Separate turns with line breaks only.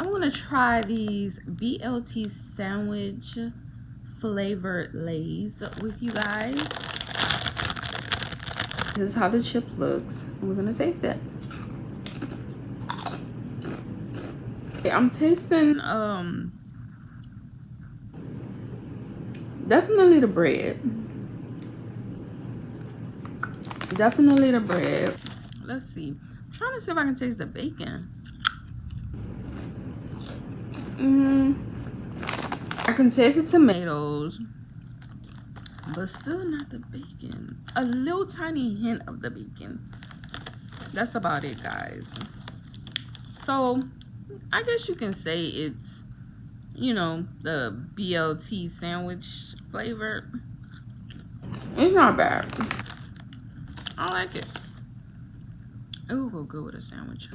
I'm gonna try these BLT sandwich flavored Lays with you guys. This is how the chip looks. We're gonna taste it. Okay, I'm tasting definitely the bread. Definitely the bread. Let's see. I'm trying to see if I can taste the bacon. I can taste the tomatoes, but still not the bacon. A little tiny hint of the bacon. That's about it, guys. So I guess you can say it's, you know, the BLT sandwich flavor. It's not bad. I like it. It will go good with a sandwich.